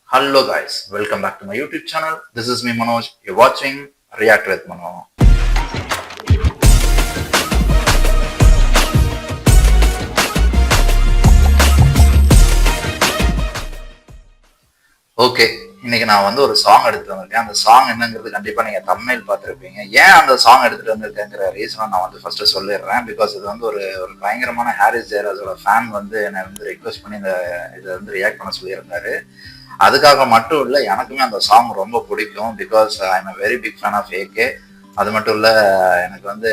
Hello guys, welcome back to my YouTube channel. This is me Manoj. You're watching React with Manoj. Okay, இன்னைக்கு நான் வந்து ஒரு song எடுத்துட்டு வந்திருக்கேன். அந்த சாங் என்னங்கிறது கண்டிப்பா நீங்க தம்ப்நெயில் பார்த்துருப்பீங்க. ஏன் அந்த சாங் எடுத்துட்டு வந்திருக்கேங்கிற ரீசனை நான் வந்து ஃபர்ஸ்ட் சொல்லிடுறேன். பிகாஸ் இது வந்து ஒரு ஒரு பயங்கரமான ஹாரிஸ் ஜெயராஜோட ஃபேன் வந்து என்னை வந்து ரெக்வஸ்ட் பண்ணி இதை வந்து ரியாக்ட் பண்ண சொல்லியிருந்தாரு. அதுக்காக மட்டும் இல்லை, எனக்குமே அந்த சாங் ரொம்ப பிடிக்கும். Because I am very big fan of AK. அது மட்டும் இல்லை, எனக்கு வந்து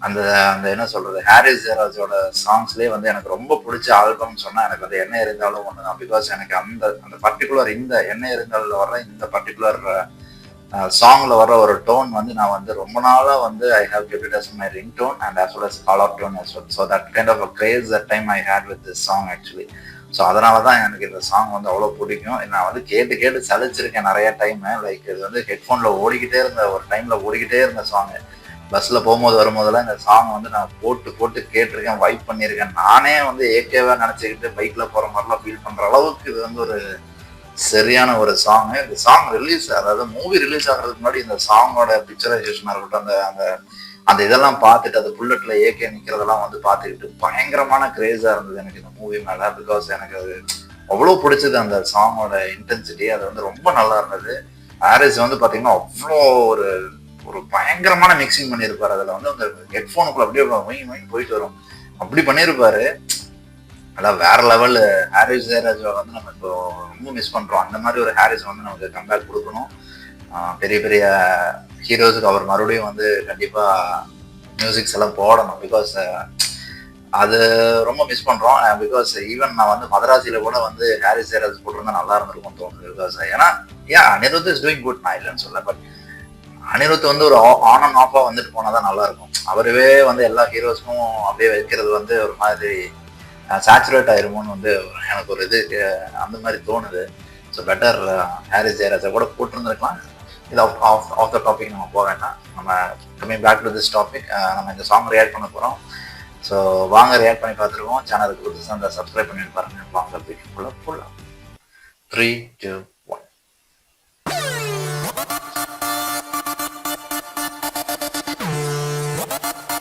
அந்த அந்த என்ன சொல்றது, ஹாரிஸ் ஜெயராஜோட சாங்ஸ்லேயே வந்து எனக்கு ரொம்ப பிடிச்ச ஆல்பம்னு சொன்னால் எனக்கு வந்து என்ன இருந்தாலும் ஒன்று தான். பிகாஸ் எனக்கு அந்த அந்த பர்டிகுலர் இந்த என்ன இருந்தாலும் வர்ற இந்த பர்டிகுலர் சாங்ல வர ஒரு டோன் வந்து நான் வந்து ரொம்ப நாளாக வந்து I have kept it as my ring tone and as well as call out tone as well. So that kind of a craze that time I had with this song actually. So அதனால தான் எனக்கு இந்த song வந்து அவ்வளோ பிடிக்கும். நான் வந்து கேட்டு கேட்டு சலிச்சிருக்கேன் நிறைய டைம். லைக் இது வந்து ஹெட்ஃபோனில் ஓடிக்கிட்டே இருந்த ஒரு டைமில் ஓடிக்கிட்டே இருந்த சாங்கு. பஸ்ஸில் போகும்போது வரும்போதெல்லாம் இந்த சாங் வந்து நான் போட்டு போட்டு கேட்டிருக்கேன், வைப் பண்ணியிருக்கேன். நானே வந்து ஏகேவாக நினச்சிக்கிட்டு பைக்கில் போகிற மாதிரிலாம் ஃபீல் பண்ணுற அளவுக்கு இது வந்து ஒரு சரியான ஒரு சாங்கு. இந்த சாங் ரிலீஸ், அதாவது மூவி ரிலீஸ் ஆகிறதுக்கு முன்னாடி இந்த சாங்கோட பிக்சரைசேஷனாக இருக்கட்டும், அந்த அந்த அந்த இதெல்லாம் பார்த்துட்டு அது புல்லட்டில் ஏகே நிற்கிறதெல்லாம் வந்து பார்த்துக்கிட்டு பயங்கரமான கிரேஸாக இருந்தது எனக்கு இந்த மூவி மேலே. பிகாஸ் எனக்கு அது அவ்வளோ பிடிச்சது அந்த சாங்கோட இன்டென்சிட்டி. அது வந்து ரொம்ப நல்லா இருந்தது. ஹாரிஸ் வந்து பார்த்தீங்கன்னா அவ்வளோ ஒரு ஒரு பயங்கரமான மிக்சிங் பண்ணியிருப்பாரு. அதில் வந்து அந்த ஹெட்ஃபோனுக்குள்ள அப்படியே போயிட்டு வரும், அப்படி பண்ணியிருப்பாரு. அதான் வேற லெவல். ஹாரிஸ் ஜெயராஜ் வந்து நம்ம இப்போ ரொம்ப மிஸ் பண்ணுறோம். அந்த மாதிரி ஒரு ஹாரிஸ் வந்து நமக்கு கம்பேக் கொடுக்கணும். பெரிய பெரிய ஹீரோஸுக்கு அவர் மறுபடியும் வந்து கண்டிப்பாக மியூசிக்ஸ் எல்லாம் போடணும். பிகாஸ் அது ரொம்ப மிஸ் பண்ணுறோம். பிகாஸ் ஈவன் நான் வந்து மதராசியில் கூட வந்து ஹாரிஸ் ஜெயராஜ் போட்டிருந்தா நல்லா இருந்திருக்கும் தோணுது. பிகாஸ் ஏன்னா அனிருத் இஸ் டூயிங் குட், நான் இல்லைன்னு சொல்ல. பட் அனிருத் வந்து ஒரு ஆன் அண்ட் ஆஃபாக வந்துட்டு போனால் தான் நல்லா இருக்கும். அவருவே வந்து எல்லா ஹீரோஸ்க்கும் அப்படியே வைக்கிறது வந்து ஒரு மாதிரி சேச்சுரேட் ஆயிருமோன்னு வந்து எனக்கு ஒரு இது அந்த மாதிரி தோணுது. ஸோ பெட்டர் ஹாரிஸ் ஜெயராஜை கூட போட்டிருந்துருக்கலாம். இது ஆஃப் த டாபிக் நம்ம போக வேண்டாம். நம்ம coming back to this topic. நம்ம இந்த சாங் ரியாக்ட் பண்ண போகிறோம். ஸோ வாங்க ரியாக்ட் பண்ணி பார்த்துருவோம். சேனலுக்கு புதுசாக அந்த சப்ஸ்கிரைப் பண்ணிட்டு பாருங்க. வாங்க வீடியோக்குள்ள போகலாம். 3, 2, 1.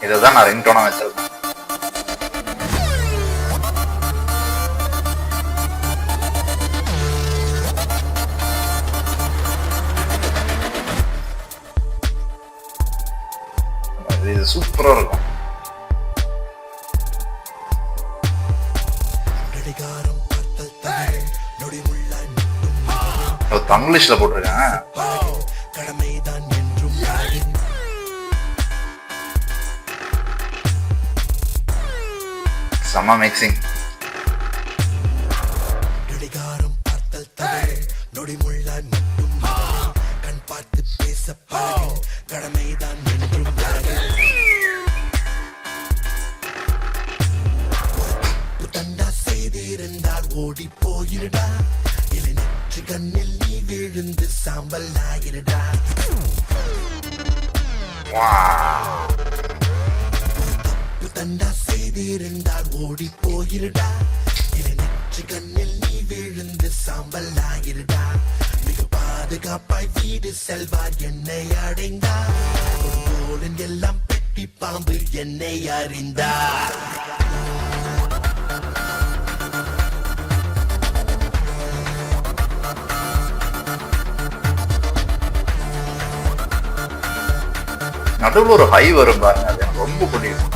இதுதான் நான் ரிங்டோனா வச்சிருக்கேன். இது சூப்பரா இருக்கும். தங்கிலீஷ்ல போட்டிருக்கேன். செம்ம மிக்சிங். ஓடி போயிருடா, நெற்றி கண்ணில் நீ விழுந்து சாம்பல் ஆகிருடா. தப்பு தண்டா செய்திருந்தால் ஓடி போயிருடா, நெற்றி கண்ணில் நீ விழுந்து சாம்பல் ஆகிருடா. மிக பாதுகாப்பாய் வீடு செல்வார் என்னை அடைந்தார். போலன் எல்லாம் பெட்டி பாம்பு என்னை அறிந்தார். நடுவில் ஒரு ஹை வரும் பாருங்க, அது எனக்கு ரொம்ப பிடிக்கும்.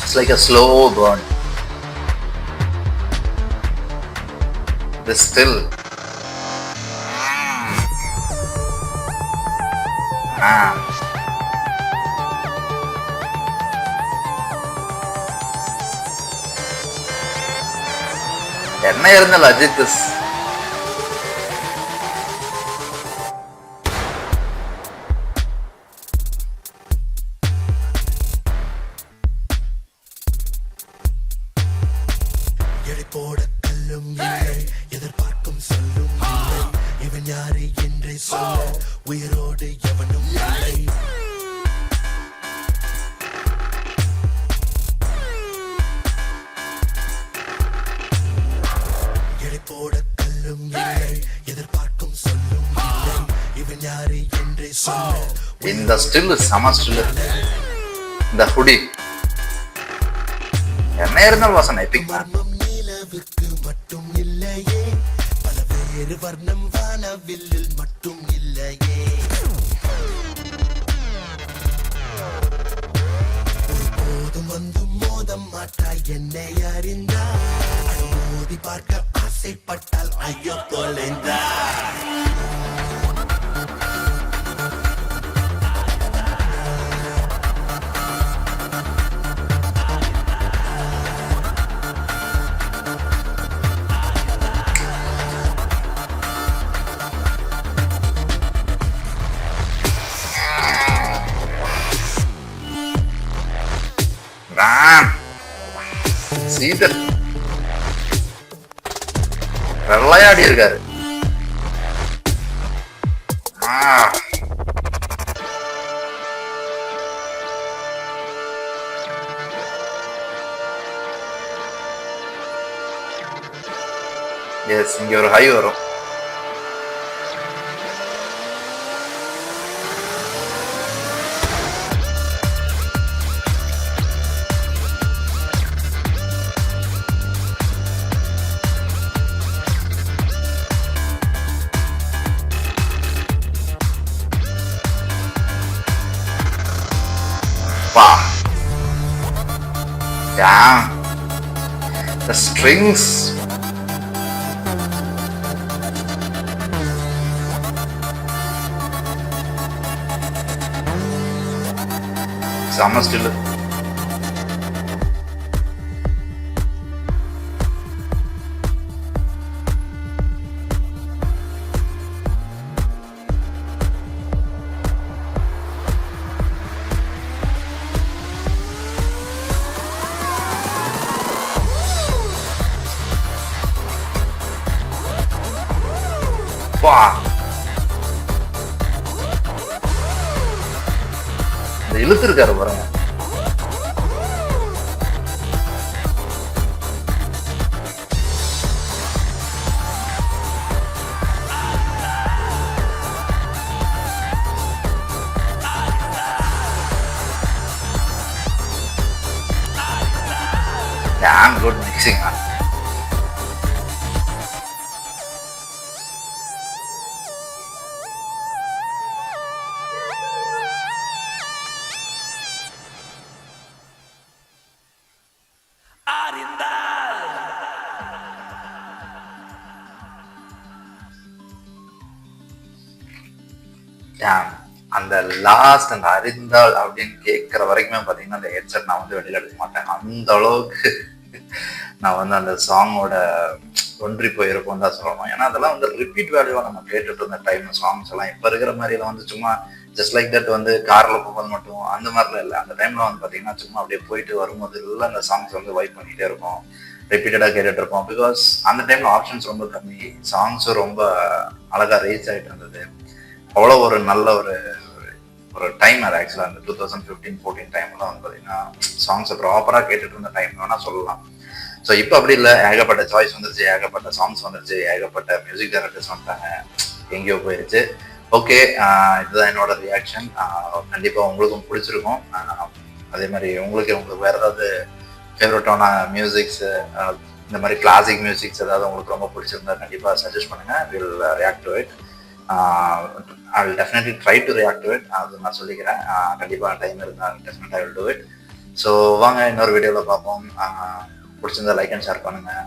It's like a slow burn. This still. என்ன இருந்தால் அஜித் எடை போட கல்லும் இல்லை, எதிர்பார்க்கும் சொல்லும் இல்லை. இவன் யார் யாரு என்று சொல்ல உயிரோடு எவனும் இல்லை. எடை போட கல்லும் இல்லை, எதிர்பார்க்கும் சொல்லும் இல்லை. இவன் யாரு என்று சொல்ல இந்த ஸ்டில் செம ஸ்டில். இந்த ஹுடி என்ன இருந்தாலும் வாசனை எபிக். வர்ணம் நிலவுக்கு மட்டும் இல்லையே, பல வேறு வர்ணம் வானவில்லில் மட்டும் இல்லையே. போதும் வந்து மோதம் மாட்டாய் என்னை அறிந்தாய், மோதி பார்க்க ஆசைப்பட்டால் ஐயோ தொலைந்தாய். சீதர் வெள்ளையாடி இருக்காரு. எஸ், இங்க ஒரு ஹை வரும். Damn, the strings. Summer still. இந்த இழுத்து இருக்காரு பாருங்க. Damn good mixing, man. அந்த லாஸ்ட் அந்த அறிந்தாள் அப்படின்னு கேட்கற வரைக்குமே பாத்தீங்கன்னா அந்த ஹெட்செட் நான் வந்து வெளியில எடுக்க மாட்டேன். அந்த அளவுக்கு நான் வந்து அந்த சாங்கோட ஒன்றி போயிருப்போம் தான் சொல்லணும். ஏன்னா அதெல்லாம் வந்து ரிப்பீட் வேல்யூவா நம்ம கேட்டுட்டு இருந்த டைம் சாங்ஸ் எல்லாம் இப்ப இருக்கிற மாதிரி எல்லாம் வந்து சும்மா ஜஸ்ட் லைக் தட் வந்து கார்ல போகும்போது மட்டும் அந்த மாதிரிலாம் இல்லை. அந்த டைம்ல வந்து பாத்தீங்கன்னா சும்மா அப்படியே போயிட்டு வரும்போது எல்லாம் அந்த சாங்ஸ் வந்து வைப் பண்ணிட்டே இருக்கும், ரிப்பீட்டடா கேட்டுட்டு இருப்போம். பிகாஸ் அந்த டைம்ல ஆப்ஷன்ஸ் ரொம்ப கம்மி, சாங்ஸும் ரொம்ப அழகா ரீச் ஆயிட்டு இருந்தது. அவ்வளோ ஒரு நல்ல ஒரு டைம் அது ஆக்சுவலாக அந்த 2015-14 டைம்ல வந்து பார்த்தீங்கன்னா சாங்ஸை ப்ராப்பராக கேட்டுட்டு இருந்த டைம் வேணா சொல்லலாம். ஸோ இப்போ அப்படி இல்லை, ஏகப்பட்ட சாய்ஸ் வந்துருச்சு, ஏகப்பட்ட சாங்ஸ் வந்துருச்சு, ஏகப்பட்ட மியூசிக் டைரக்டர்ஸ் வந்துட்டாங்க, எங்கேயோ போயிருச்சு. ஓகே, இதுதான் என்னோட ரியாக்ஷன். கண்டிப்பாக உங்களுக்கும் பிடிச்சிருக்கும். அதே மாதிரி உங்களுக்கு வேற ஏதாவது ஃபேவரட்டான மியூசிக்ஸ், இந்த மாதிரி கிளாசிக் மியூசிக்ஸ் ஏதாவது உங்களுக்கு ரொம்ப பிடிச்சிருந்தா கண்டிப்பாக சஜஸ்ட் பண்ணுங்க. Will react to it. I will definitely try to react to it. அது நான் சொல்லிக்கிறேன். கண்டிப்பாக டைம் இருந்தால் டெஃபினட்டாக I will do it. So வாங்க இன்னொரு வீடியோவில் பார்ப்போம். பிடிச்சிருந்தா லைக் அண்ட் ஷேர் பண்ணுங்கள்.